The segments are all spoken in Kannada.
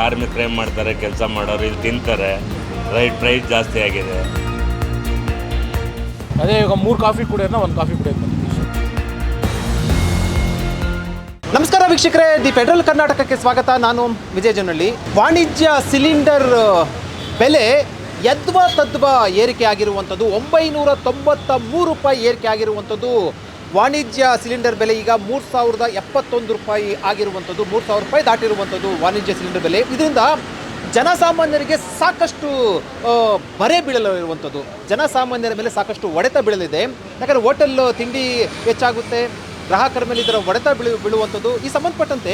ಕಾರ್ಮಿಕರು ಏನು ಮಾಡ್ತಾರೆ, ಕೆಲಸ ಮಾಡೋರು ಇಲ್ಲಿ ತಿಂತಾರೆ, ಪ್ರೈಸ್ ಜಾಸ್ತಿ ಆಗಿದೆ. ಅದೇ ಈಗ 3 ಕಾಫಿ ಕುಡಿಯೋಣ, 1 ಕಾಫಿ ಕುಡಿಯೋದು. ನಮಸ್ಕಾರ ವೀಕ್ಷಕರೇ, ದಿ ಫೆಡರಲ್ ಕರ್ನಾಟಕಕ್ಕೆ ಸ್ವಾಗತ. ನಾನು ವಿಜಯ ಜನಹಳ್ಳಿ. ವಾಣಿಜ್ಯ ಸಿಲಿಂಡರ್ ಬೆಲೆ ಯದ್ವಾ ತದ್ವಾ ಏರಿಕೆ ಆಗಿರುವಂಥದ್ದು. 993 ರೂಪಾಯಿ ಏರಿಕೆ ಆಗಿರುವಂಥದ್ದು. ವಾಣಿಜ್ಯ ಸಿಲಿಂಡರ್ ಬೆಲೆ ಈಗ 3071 ರೂಪಾಯಿ ಆಗಿರುವಂಥದ್ದು. 3000 ರೂಪಾಯಿ ದಾಟಿರುವಂಥದ್ದು ವಾಣಿಜ್ಯ ಸಿಲಿಂಡರ್ ಬೆಲೆ. ಇದರಿಂದ ಜನಸಾಮಾನ್ಯರಿಗೆ ಸಾಕಷ್ಟು ಬರೆ ಬೀಳಲಿರುವಂಥದ್ದು. ಜನಸಾಮಾನ್ಯರ ಮೇಲೆ ಸಾಕಷ್ಟು ಹೊಡೆತ ಬೀಳಲಿದೆ. ಯಾಕಂದರೆ ಹೋಟೆಲ್ ತಿಂಡಿ ಹೆಚ್ಚಾಗುತ್ತೆ, ಗ್ರಾಹಕರ ಮೇಲೆ ಇದರ ಹೊಡೆತ ಬೀಳುವಂಥದ್ದು. ಈ ಸಂಬಂಧಪಟ್ಟಂತೆ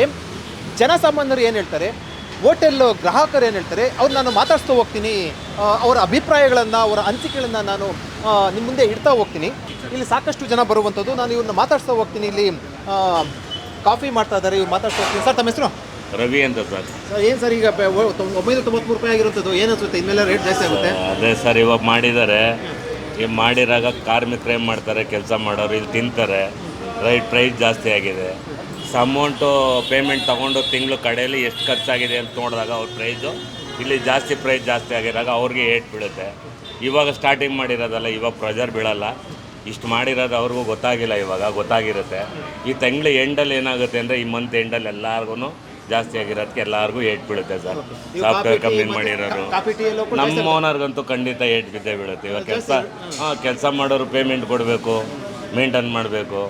ಜನಸಾಮಾನ್ಯರು ಏನು ಹೇಳ್ತಾರೆ, ಹೋಟೆಲ್ ಗ್ರಾಹಕರು ಏನು ಹೇಳ್ತಾರೆ, ಅವ್ರು ನಾನು ಮಾತಾಡ್ಸ್ತಾ ಹೋಗ್ತೀನಿ. ಅವರ ಅಭಿಪ್ರಾಯಗಳನ್ನು, ಅವರ ಅನಿಸಿಕೆಗಳನ್ನು ನಾನು ನಿಮ್ಮ ಮುಂದೆ ಇಡ್ತಾ ಹೋಗ್ತೀನಿ. ಇಲ್ಲಿ ಸಾಕಷ್ಟು ಜನ ಬರುವಂಥದ್ದು. ನಾನು ಇವ್ರನ್ನ ಮಾತಾಡ್ಸ್ತಾ ಹೋಗ್ತೀನಿ. ಇಲ್ಲಿ ಕಾಫಿ ಮಾಡ್ತಾ ಇದ್ದಾರೆ, ಇವ್ರು ಮಾತಾಡ್ತಾ ಹೋಗ್ತೀನಿ. ಸರ್, ತಮ್ಮ ಹೆಸರು? ರವಿ ಅಂತ ಸರ್. ಏನು ಸರ್, ಈಗ 993 ರೂಪಾಯಿ ಆಗಿರುವಂಥದ್ದು ಏನು ಅನ್ಸುತ್ತೆ? ಇನ್ಮೇಲೆ ರೇಟ್ ಜಾಸ್ತಿ ಆಗುತ್ತೆ? ಅದೇ ಸರ್, ಇವಾಗ ಮಾಡಿದ್ದಾರೆ. ಈಗ ಮಾಡಿರಾಗ ಕಾರ್ಮಿಕರು ಏನು ಮಾಡ್ತಾರೆ, ಕೆಲಸ ಮಾಡೋರು ಇಲ್ಲಿ ತಿಂತಾರೆ, ಪ್ರೈಸ್ ಜಾಸ್ತಿ ಆಗಿದೆ. ಅಮೌಂಟು ಪೇಮೆಂಟ್ ತೊಗೊಂಡು ತಿಂಗಳು ಕಡೆಯಲ್ಲಿ ಎಷ್ಟು ಖರ್ಚಾಗಿದೆ ಅಂತ ನೋಡಿದಾಗ ಅವ್ರ ಪ್ರೈಸು ಇಲ್ಲಿ ಪ್ರೈಸ್ ಜಾಸ್ತಿ ಆಗಿರಾಗ ಅವ್ರಿಗೆ ಏಟ್ ಬೀಳುತ್ತೆ. ಇವಾಗ ಸ್ಟಾರ್ಟಿಂಗ್ ಮಾಡಿರೋದಲ್ಲ, ಇವಾಗ ಪ್ರೆಷರ್ ಬೀಳಲ್ಲ. ಇಷ್ಟು ಮಾಡಿರೋದು ಅವ್ರಿಗೂ ಗೊತ್ತಾಗಿಲ್ಲ, ಇವಾಗ ಗೊತ್ತಾಗಿರುತ್ತೆ. ಈ ತಿಂಗಳು ಎಂಡಲ್ಲಿ ಏನಾಗುತ್ತೆ ಅಂದರೆ, ಈ ಮಂತ್ ಎಂಡಲ್ಲಿ ಎಲ್ಲರಿಗೂ ಜಾಸ್ತಿ ಆಗಿರೋದಕ್ಕೆ ಎಲ್ಲರಿಗೂ ಏಟ್ ಬೀಳುತ್ತೆ ಸರ್. ಸಾಫ್ಟ್ವೇರ್ ಕಂಪ್ನಿ ಮಾಡಿರೋರು, ನಮ್ಮ ಓನರ್ಗಂತೂ ಖಂಡಿತ ಏಟ್ ಬಿದ್ದೇ ಬೀಳುತ್ತೆ. ಇವಾಗ ಕೆಲಸ ಮಾಡೋರು ಪೇಮೆಂಟ್ ಕೊಡಬೇಕು, ಮೇಂಟೈನ್ ಮಾಡಬೇಕು,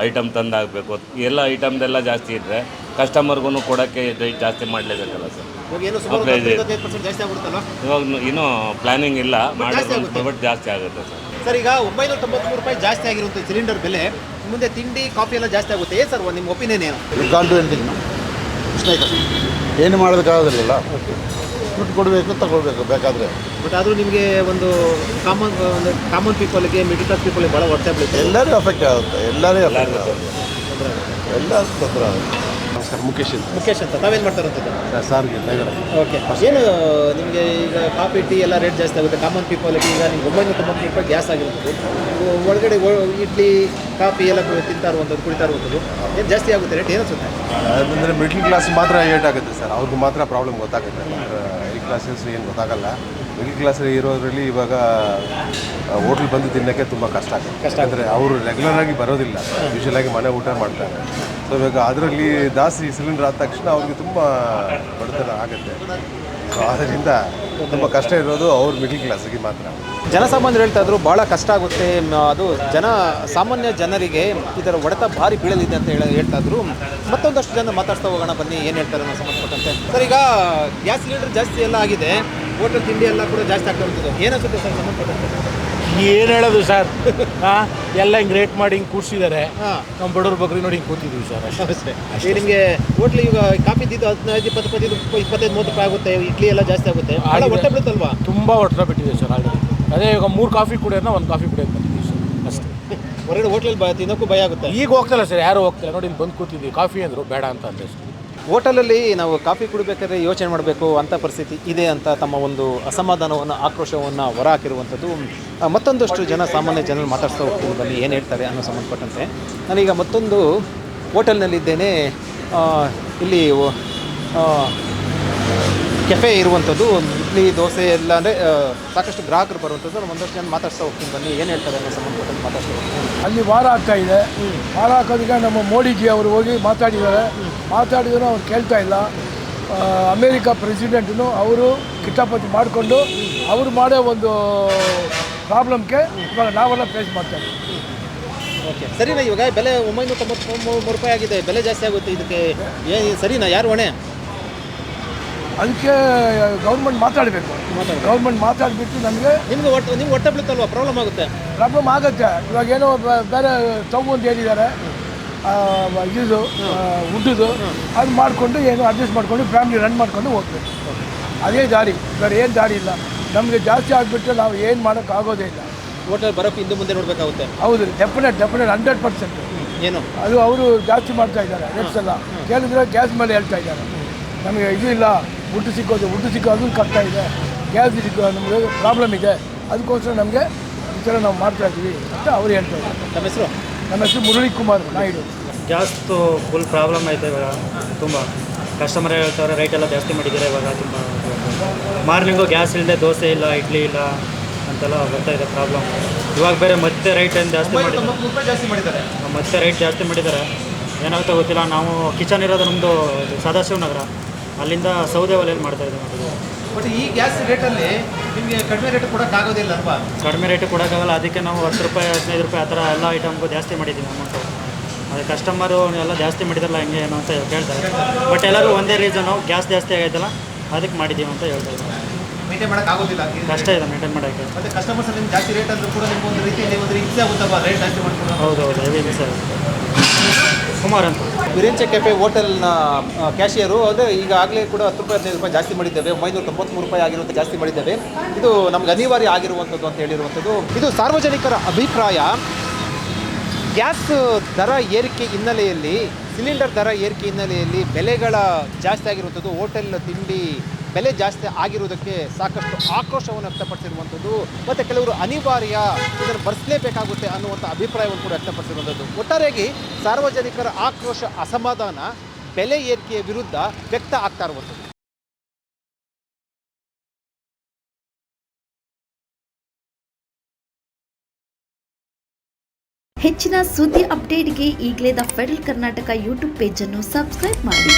ಐಟಮ್ ತಂದಾಗಬೇಕು. ಎಲ್ಲ ಐಟಮ್ದೆಲ್ಲ ಜಾಸ್ತಿ ಇದ್ದರೆ ಕಸ್ಟಮರ್ಗೂ ಕೊಡೋಕ್ಕೆ ಜಾಸ್ತಿ ಮಾಡಲೇಬೇಕಲ್ಲ ಸರ್. ಇವಾಗ ಇನ್ನೂ ಪ್ಲಾನಿಂಗ್ ಇಲ್ಲ, ಬಟ್ ಜಾಸ್ತಿ ಆಗುತ್ತೆ ಸರ್. ಸರ್, ಈಗ 993 ರೂಪಾಯಿ ಜಾಸ್ತಿ ಆಗಿರುವಂಥ ಸಿಲಿಂಡರ್ ಬೆಲೆ, ಮುಂದೆ ತಿಂಡಿ ಕಾಫಿ ಎಲ್ಲ ಜಾಸ್ತಿ ಆಗುತ್ತೆ. ಏನು ಸರ್ ನಿಮ್ಮ ಒಪಿನಿಯನ್ ಏನು? ಏನು ಮಾಡೋದಕ್ಕಾಗೋದಿಲ್ಲ. ದುಡ್ಡು ಕೊಡಬೇಕು, ತಗೊಳ್ಬೇಕು ಬೇಕಾದರೆ. ಬಟ್ ಆದರೂ ನಿಮಗೆ ಒಂದು ಕಾಮನ್ ಪೀಪಲ್ಗೆ, ಮಿಡಲ್ ಕ್ಲಾಸ್ ಪೀಪಲ್ಗೆ ಭಾಳ ಹೊಟ್ಟೆ ಬೀಳುತ್ತೆ. ಎಲ್ಲರಿಗೂ ಅಫೆಕ್ಟ್ ಆಗುತ್ತೆ, ಎಲ್ಲರಿಗೂ ಎಲ್ಲರಿಗೂ ತೊಂದರೆ ಆಗುತ್ತೆ. ನಮಸ್ಕಾರ, ಮುಖೇಶ್ ಅಂತ. ತಾವೇನು ಮಾಡ್ತಾರಂಥದ್ದು? ಸಾರಿಗೆ ಓಕೆ. ಏನು ನಿಮಗೆ ಈಗ ಕಾಫಿ ಟೀ ಎಲ್ಲ ರೇಟ್ ಜಾಸ್ತಿ ಆಗುತ್ತೆ ಕಾಮನ್ ಪೀಪಲ್ಗೆ. ಈಗ ನಿಮ್ಗೆ 993 ರೂಪಾಯಿ ಗ್ಯಾಸ್ ಆಗಿರುತ್ತದೆ. ಒಳಗಡೆ ಇಡ್ಲಿ ಕಾಫಿ ಎಲ್ಲ ತಿಂತಾ ಇರುವಂಥದ್ದು, ಕುಡಿತಾ ಇರುವಂಥದ್ದು ಏನು ಜಾಸ್ತಿ ಆಗುತ್ತೆ ರೇಟ್? ಏನು ಅನ್ಸುತ್ತೆ? ಅಂದರೆ ಮಿಡ್ಲ್ ಕ್ಲಾಸ್ ಮಾತ್ರ ಏಟ್ ಆಗುತ್ತೆ ಸರ್. ಅವ್ರಿಗೆ ಮಾತ್ರ ಪ್ರಾಬ್ಲಮ್ ಗೊತ್ತಾಗುತ್ತೆ. ಹೈ ಕ್ಲಾಸಸ್ ಏನು ಗೊತ್ತಾಗಲ್ಲ. ಮಿಡ್ಲ್ ಕ್ಲಾಸಲ್ಲಿ ಇರೋದ್ರಲ್ಲಿ ಇವಾಗ ಹೋಟ್ಲ್ ಬಂದು ತಿನ್ನೋಕ್ಕೆ ತುಂಬ ಕಷ್ಟ ಆಗುತ್ತೆ. ಅಂದರೆ ಅವರು ರೆಗ್ಯುಲರಾಗಿ ಬರೋದಿಲ್ಲ, ಯೂಶಲಾಗಿ ಮನೆ ಊಟ ಮಾಡ್ತಾರೆ. ಸೊ ಇವಾಗ ಅದರಲ್ಲಿ ಜಾಸ್ತಿ ಸಿಲಿಂಡರ್ ಆದ ತಕ್ಷಣ ಅವ್ರಿಗೆ ತುಂಬ ಬಡತನ ಆಗುತ್ತೆ. ಸೊ ಆದ್ದರಿಂದ ತುಂಬ ಕಷ್ಟ ಇರೋದು ಅವ್ರ ಮಿಡ್ಲ್ ಕ್ಲಾಸಿಗೆ ಮಾತ್ರ. ಜನಸಾಮಾನ್ಯರು ಹೇಳ್ತಾ ಇದ್ರು ಭಾಳ ಕಷ್ಟ ಆಗುತ್ತೆ, ಅದು ಸಾಮಾನ್ಯ ಜನರಿಗೆ ಇದರ ಹೊಡೆತ ಭಾರಿ ಬೀಳಲಿದೆ ಅಂತ ಹೇಳ್ತಾ ಇದ್ರು. ಮತ್ತೊಂದಷ್ಟು ಜನ ಮಾತಾಡ್ತಾ ಹೋಗೋಣ ಬನ್ನಿ, ಏನು ಹೇಳ್ತಾರೆ ಅನ್ನೋ ಸಂಬಂಧಪಟ್ಟಂತೆ. ಸರ್, ಈಗ ಗ್ಯಾಸ್ ಸಿಲಿಂಡರ್ ಜಾಸ್ತಿ ಎಲ್ಲ ಆಗಿದೆ, ಹೋಟೆಲ್ ತಿಂಡಿ ಎಲ್ಲ ಕೂಡ ಜಾಸ್ತಿ ಆಗ್ತಾ ಇರ್ತದೆ. ಏನಿಸುತ್ತೆ ಸರ್ ಸಂಬಂಧಪಟ್ಟಂತೆ? ಏನು ಹೇಳೋದು ಸರ್, ಎಲ್ಲ ಹಿಂಗೆ ರೇಟ್ ಮಾಡಿ ಹಿಂಗೆ ಕೂರಿಸಿದ್ದಾರೆ. ನಮ್ಮ ಬಡವ್ರ ಬಗ್ರಿ ನೋಡಿ ಹಿಂಗೆ ಕೂತಿದ್ವಿ ಸರ್. ಅಷ್ಟೇ. ನಿಮಗೆ ಹೋಟ್ಲಿ ಈಗ ಕಾಫಿ ಇದ್ದು 15-20-25-30 ರೂಪಾಯಿ ಆಗುತ್ತೆ. ಇಡ್ಲಿ ಎಲ್ಲ ಜಾಸ್ತಿ ಆಗುತ್ತೆ, ಭಾಳ ಹೊಟ್ಟೆ ಬಿಡುತ್ತಲ್ವಾ? ತುಂಬ ಹೊಟ್ಟೆ ಬಿಟ್ಟಿದೆ ಸರ್ ಆಲ್ರೆಡಿ. ಅದೇ ಈಗ 3 ಕಾಫಿ ಕುಡಿಯೋಣ, 1 ಕಾಫಿ ಕುಡಿಯೋದು ಬಂದಿದ್ದೀವಿ ಸರ್. ಅಷ್ಟೇ. ಹೊರಗಡೆ ಹೋಟ್ಲಲ್ಲಿ ತಿನ್ನೋಕ್ಕೂ ಭಯ ಆಗುತ್ತೆ. ಈಗ ಹೋಗ್ತಲ್ಲ ಸರ್, ಯಾರು ಹೋಗ್ತಾರೆ ನೋಡಿ, ಇಲ್ಲಿ ಬಂದು ಕೂತಿದ್ವಿ. ಕಾಫಿ ಅಂದರು ಬೇಡ ಅಂತ ಅಂದೆ ಸರ್. ಹೋಟೆಲಲ್ಲಿ ನಾವು ಕಾಫಿ ಕುಡಿಬೇಕಾದ್ರೆ ಯೋಚನೆ ಮಾಡಬೇಕು ಅಂಥ ಪರಿಸ್ಥಿತಿ ಇದೆ ಅಂತ ತಮ್ಮ ಒಂದು ಅಸಮಾಧಾನವನ್ನು, ಆಕ್ರೋಶವನ್ನು ಹೊರ ಹಾಕಿರುವಂಥದ್ದು. ಮತ್ತೊಂದಷ್ಟು ಸಾಮಾನ್ಯ ಜನರು ಮಾತಾಡ್ತಾ ಹೋಗ್ತೀನಿ ಬನ್ನಿ, ಏನು ಹೇಳ್ತಾರೆ ಅನ್ನೋ ಸಂಬಂಧಪಟ್ಟಂತೆ. ನಾನೀಗ ಮತ್ತೊಂದು ಹೋಟೆಲ್ನಲ್ಲಿದ್ದೇನೆ. ಇಲ್ಲಿ ಕೆಫೆ ಇರುವಂಥದ್ದು. ಇಡ್ಲಿ ದೋಸೆ ಎಲ್ಲ ಅಂದರೆ ಸಾಕಷ್ಟು ಗ್ರಾಹಕರು ಬರುವಂಥದ್ದು. ನಾನು ಒಂದಷ್ಟು ಜನ ಮಾತಾಡ್ತಾ ಹೋಗ್ತೀನಿ ಬನ್ನಿ, ಏನು ಹೇಳ್ತಾರೆ ಅನ್ನೋ ಸಂಬಂಧಪಟ್ಟಂತೆ ಮಾತಾಡ್ತಾ ಹೋಗ್ತೀನಿ. ಅಲ್ಲಿ ವಾರ ಆಗ್ತಾ ಇದೆ. ವಾರ ಹಾಕೋದಕ್ಕೆ ನಮ್ಮ ಮೋಡಿಜಿ ಅವರು ಹೋಗಿ ಮಾತಾಡಿದ್ದಾರೆ. ಅವ್ರು ಕೇಳ್ತಾ ಇಲ್ಲ. ಅಮೇರಿಕಾ ಪ್ರೆಸಿಡೆಂಟು ಅವರು ಕಿತಾಪತಿ ಮಾಡಿಕೊಂಡು ಅವರು ಮಾಡೋ ಒಂದು ಪ್ರಾಬ್ಲಮ್ಗೆ ಇವಾಗ ನಾವೆಲ್ಲ ಫೇಸ್ ಮಾಡ್ತಾರೆ. ಓಕೆ, ಸರಿನಾ? ಇವಾಗ ಬೆಲೆ 993 ರೂಪಾಯಿ ಆಗಿದೆ, ಬೆಲೆ ಜಾಸ್ತಿ ಆಗುತ್ತೆ. ಇದಕ್ಕೆ ಸರಿನಾ? ಯಾರು ಹೊಣೆ? ಅದಕ್ಕೆ ಗೌರ್ಮೆಂಟ್ ಮಾತಾಡಬೇಕು. ಗೌರ್ಮೆಂಟ್ ಮಾತಾಡಿಬಿಟ್ಟು ನಿಮ್ಗೆ ಹೊಟ್ಟೆ ಬೀಳುತ್ತಲ್ವ? ಪ್ರಾಬ್ಲಮ್ ಆಗುತ್ತೆ. ಇವಾಗ ಏನೋ ಬೇರೆ ಸ್ಟವ್ ಅಂತ ಹೇಳಿದ್ದಾರೆ, ಇದು ವುಡ್ದು, ಅದು ಮಾಡಿಕೊಂಡು ಏನು ಅಡ್ಜಸ್ಟ್ ಮಾಡಿಕೊಂಡು ಫ್ಯಾಮಿಲಿ ರನ್ ಮಾಡ್ಕೊಂಡು ಹೋಗ್ಬೇಕು. ಅದೇ ದಾರಿ, ಬೇರೆ ಏನು ದಾರಿ ಇಲ್ಲ. ನಮಗೆ ಜಾಸ್ತಿ ಆಗಿಬಿಟ್ಟು ನಾವು ಏನು ಮಾಡೋಕ್ಕಾಗೋದೇ ಇಲ್ಲ. ಹೋಟೆಲ್ ಬರೋಕ್ಕೆ ಹಿಂದೆ ಮುಂದೆ ನೋಡಬೇಕಾಗುತ್ತೆ. ಹೌದು, ಡೆಫಿನೆಟ್ 100%. ಏನು ಅದು ಅವರು ಜಾಸ್ತಿ ಮಾಡ್ತಾ ಇದ್ದಾರೆ ರೇಟ್ಸ್ ಎಲ್ಲ. ಕೇಳಿದ್ರೆ ಗ್ಯಾಸ್ ಮೇಲೆ ಹೇಳ್ತಾ ಇದ್ದಾರೆ. ನಮಗೆ ಇದು ಇಲ್ಲ, ವುಡ್ ಸಿಕ್ಕೋದು ಕಷ್ಟ ಇದೆ, ಗ್ಯಾಸ್ ನಮಗೆ ಪ್ರಾಬ್ಲಮ್ ಇದೆ, ಅದಕ್ಕೋಸ್ಕರ ನಮಗೆ ಈ ಥರ ನಾವು ಮಾಡ್ತಾ ಇದ್ದೀವಿ ಅಂತ ಅವ್ರು ಹೇಳ್ತಾ ಇದ್ದಾರೆ. ನಮ್ಮ ಹೆಸರು? ನಮ್ಮ ಹೆಸರು ಮುರಳಿ ಕುಮಾರ್ ನಾಯ್ಡು. ಗ್ಯಾಸ್ದು ಫುಲ್ ಪ್ರಾಬ್ಲಮ್ ಐತೆ ಇವಾಗ ತುಂಬ. ಕಸ್ಟಮರ್ ಹೇಳ್ತಾರೆ ರೈಟ್ ಎಲ್ಲ ಜಾಸ್ತಿ ಮಾಡಿದ್ದಾರೆ ಇವಾಗ ತುಂಬ. ಮಾರ್ನಿಂಗು ಗ್ಯಾಸ್ ಇಲ್ಲದೆ ದೋಸೆ ಇಲ್ಲ, ಇಡ್ಲಿ ಇಲ್ಲ ಅಂತೆಲ್ಲ ಬರ್ತಾ ಇದೆ ಪ್ರಾಬ್ಲಮ್. ಇವಾಗ ಬೇರೆ ಮತ್ತೆ ರೈಟ್ ಏನು ಜಾಸ್ತಿ ಮಾಡಿದ್ದಾರೆ, 93 ರೂಪಾಯಿ ಜಾಸ್ತಿ ಮಾಡಿದ್ದಾರೆ. ಮತ್ತೆ ರೈಟ್ ಜಾಸ್ತಿ ಮಾಡಿದ್ದಾರೆ. ಏನಾಗುತ್ತೋ ಗೊತ್ತಿಲ್ಲ. ನಾವು ಕಿಚನ್ ಇರೋದು ನಮ್ಮದು ಸದಾಶಿವನಗರ, ಅಲ್ಲಿಂದ ಸೌದೆ ಒಲೆಯಲ್ಲಿ ಮಾಡ್ತಾಯಿದ್ದೀವಿ ನಾವು. ಬಟ್ ಈ ಗ್ಯಾಸ್ ರೇಟಲ್ಲಿ ನಿಮಗೆ ಕಡಿಮೆ ರೇಟ್ ಕೊಡೋಕ್ಕಾಗೋದಿಲ್ಲ ಅಲ್ವಾ? ಕಡಿಮೆ ರೇಟು ಕೊಡೋಕ್ಕಾಗಲ್ಲ. ಅದಕ್ಕೆ ನಾವು 10 ರೂಪಾಯಿ 15 ರೂಪಾಯಿ ಆ ಥರ ಎಲ್ಲ ಐಟಮ್ಗೂ ಜಾಸ್ತಿ ಮಾಡಿದ್ದೀವಿ ಅಮೌಂಟು. ಅದು ಕಸ್ಟಮರು ಎಲ್ಲ ಜಾಸ್ತಿ ಮಾಡಿದಾರಲ್ಲ ಹೆಂಗೆ ಏನು ಅಂತ ಕೇಳ್ತಾರೆ. ಬಟ್ ಎಲ್ಲರೂ ಒಂದೇ ರೀಸನು, ಗ್ಯಾಸ್ ಜಾಸ್ತಿ ಆಗೈತಲ್ಲ ಅದಕ್ಕೆ ಮಾಡಿದ್ದೀವಿ ಅಂತ ಹೇಳ್ತಾ ಇದ್ದಾರೆ. ಮೇಂಟೈನ್ ಮಾಡೋಕ್ಕಾಗೋದಿಲ್ಲ, ಕಷ್ಟ ಇದೆ ಮೇಂಟೈನ್ ಮಾಡೋಕ್ಕೆ. ಮತ್ತು ಕಸ್ಟಮರ್ಸ್ ನಿಮ್ಗೆ ಜಾಸ್ತಿ ರೇಟ್ ಆದರೂ ಕೂಡ ನಿಮ್ಗೆ ಒಂದು ರೀತಿ ಹಿಂಸೆ ಆಗುತ್ತಲ್ವಾ ರೇಟ್ ಜಾಸ್ತಿ ಮಾಡ್ಕೊಂಡು? ಹೌದು ಹೆವಿ ಮಿಸ್ ಆಗುತ್ತೆ. ಕುಮಾರ್ ಅಂತ ವಿರೇಂಚೆ ಕೆಫೆ ಹೋಟೆಲ್ನ ಕ್ಯಾಶಿಯರು ಅದೇ ಈಗಾಗಲೇ ಕೂಡ 10 ರೂಪಾಯಿ 15 ರೂಪಾಯಿ ಜಾಸ್ತಿ ಮಾಡಿದ್ದೇವೆ, 993 ರೂಪಾಯಿ ಆಗಿರುವಂಥ ಜಾಸ್ತಿ ಮಾಡಿದ್ದೇವೆ. ಇದು ನಮ್ಗೆ ಅನಿವಾರ್ಯ ಆಗಿರುವಂಥದ್ದು ಅಂತ ಹೇಳಿರುವಂಥದ್ದು. ಇದು ಸಾರ್ವಜನಿಕರ ಅಭಿಪ್ರಾಯ. ಗ್ಯಾಸ್ ದರ ಏರಿಕೆ ಹಿನ್ನೆಲೆಯಲ್ಲಿ, ಸಿಲಿಂಡರ್ ದರ ಏರಿಕೆ ಹಿನ್ನೆಲೆಯಲ್ಲಿ ಬೆಲೆಗಳ ಜಾಸ್ತಿ ಆಗಿರುವಂಥದ್ದು, ಹೋಟೆಲ್ ತಿಂಡಿ ಬೆಲೆ ಜಾಸ್ತಿ ಆಗಿರುವುದಕ್ಕೆ ಸಾಕಷ್ಟು ಆಕ್ರೋಶವನ್ನು ವ್ಯಕ್ತಪಡಿಸಿರುವಂಥದ್ದು ಮತ್ತು ಕೆಲವರು ಅನಿವಾರ್ಯ ಇದನ್ನು ಭರಿಸಲೇಬೇಕಾಗುತ್ತೆ ಅನ್ನುವಂಥ ಅಭಿಪ್ರಾಯವನ್ನು ಕೂಡ ವ್ಯಕ್ತಪಡಿಸಿರುವಂಥದ್ದು. ಒಟ್ಟಾರೆಯಾಗಿ ಸಾರ್ವಜನಿಕರ ಆಕ್ರೋಶ, ಅಸಮಾಧಾನ ಬೆಲೆ ಏರಿಕೆಯ ವಿರುದ್ಧ ವ್ಯಕ್ತ ಆಗ್ತಾ ಇರುವಂಥದ್ದು. ಹೆಚ್ಚಿನ ಸುದ್ದಿ ಅಪ್ಡೇಟ್ಗೆ ಈಗಲೇ ದ ಫೆಡರಲ್ ಕರ್ನಾಟಕ ಯೂಟ್ಯೂಬ್ ಪೇಜನ್ನು ಸಬ್ಸ್ಕ್ರೈಬ್ ಮಾಡಿ.